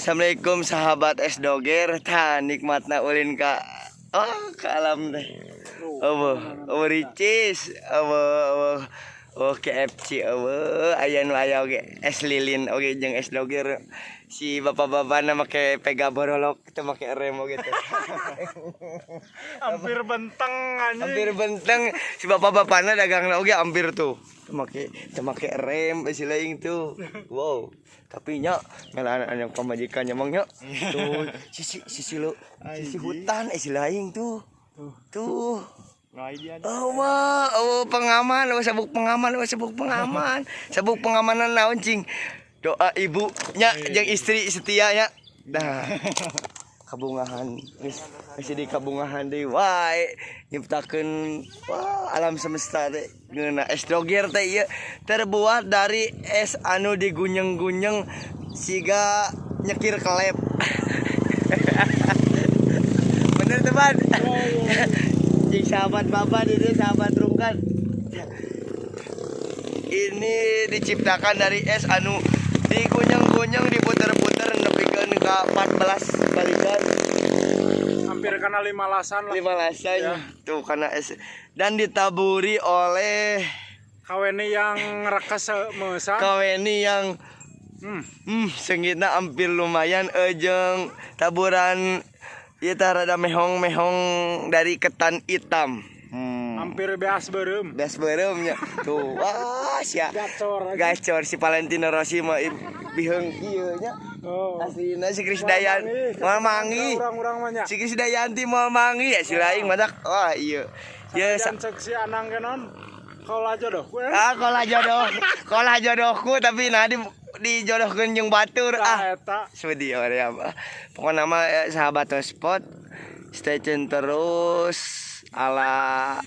Assalamualaikum sahabat es doger, nikmatna ulin ka alam teh. Ricis, KFC, aya nu aya oge es lilin oge jeung es doger. Si bapak-bapana make pega borolok, teu make rem oge teh. Hampir benteng anjing. Hampir benteng si bapak-bapana dagangna oge hampir tuh. Teu make rem si laing tuh. Wow. Tapi nya ngalaan yang pamajikannya mah nya. Tuh sisi hutan si laing tuh. Tuh. Pengaman, sabuk pengaman. Sabuk pengamanan naon cing. Doa ibunya jeung istri setia nya. Dah. Kabungahan geus di kabungahan deui wae nyiptakeun alam semesta teh geuna es doger teh ieu terbuat dari es anu digunyeng-gunyeng siga nyekir kelep. Bener teman. Jeung sahabat bapak di sahabat rungkan. Ini diciptakan dari es anu digunyeng-gunyeng diputer-puter nepikeun ka 14 balikan. Hampir kana 15-an lah. 15-an ya. Tuh karena es dan ditaburi oleh kaweni yang ngerekas meusan. Kaweni yang seungitna hampir lumayan jeung taburan ieu teh rada mehong-mehong dari ketan hitam. Hampir beas beureum. Beas beureum nya. Tuh, wah sia. Gacor si Valentino Rossi mah biheung ieu nya. Oh. Aslina si Krisdayanti moal mangi. Urang-urang mah nya. Si Krisdayanti moal mangi ya si laing madak. Wah, ieu. Ye cek si Anang genon. Kola jodohku. Kola jodohku tapi nah dijodohkeun jeung batur eta. Sudi area mah. Pokona mah sahabat spot stay tune terus ala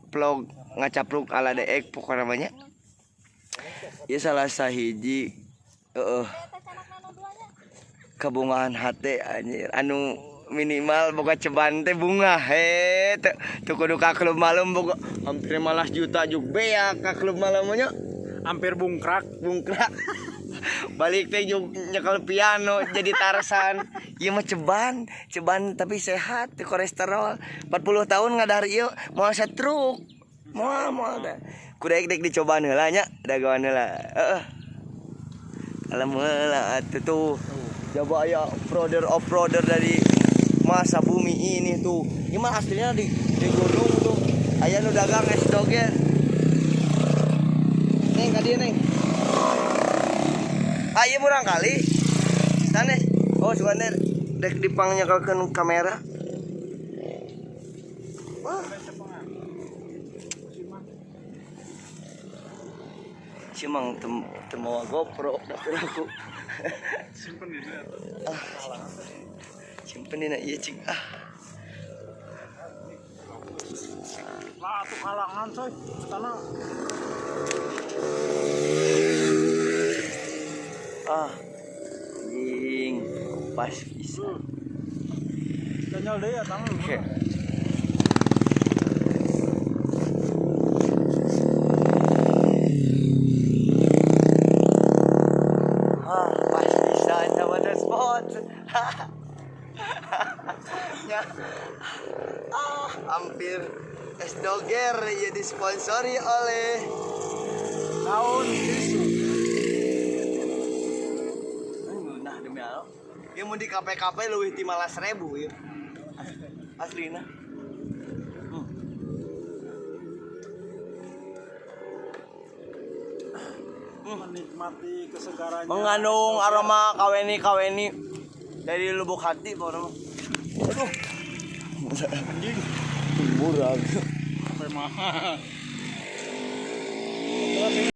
vlog ngacapruk ala deek pokoknya namanya. Ieu salah sahiji kabungahan hate anjir anu minimal boga ceban teh bunga teu kudu ka klub malam boga hampir 15 juta jug beak ka klub malam nya Hampir bungkrak. Balik teh jug nyekel piano jadi Tarsan. Ieu mah ceban tapi sehat teu kolesterol 40 tahun ngadahar ieu moal satruk moal da kudu dek dicobaan heula nya dagawan heula alam heula atuh tuh. Coba ya off-roader dari masa bumi ini tuh. Ini mah aslinya di gunung tuh. Aya nu dagang es doger. Neng ka dieu neng. Ieu murang kali. Sana. Oh, suaner dek dipangnyekelkeun kamera. Wah. Cimang teu mau GoPro dapur aku. Simpen di dieu. Simpen dina ieu cing Lah atuh kalangan coy. Tanah. Jing pas bisa. Danyal deui ya tang. Pas bisa sama the spot. Ya. Hampir es doger ya disponsori oleh Naon tisu. nah demi Allah. Ieu mun di KP-KP leuwih ti 15.000 ieu. Aslina. Menikmati kesegarannya. Mengandung aroma kaweni dari lubuk hati pokoknya. Aduh. Anjing. Murah. Sampai mahal.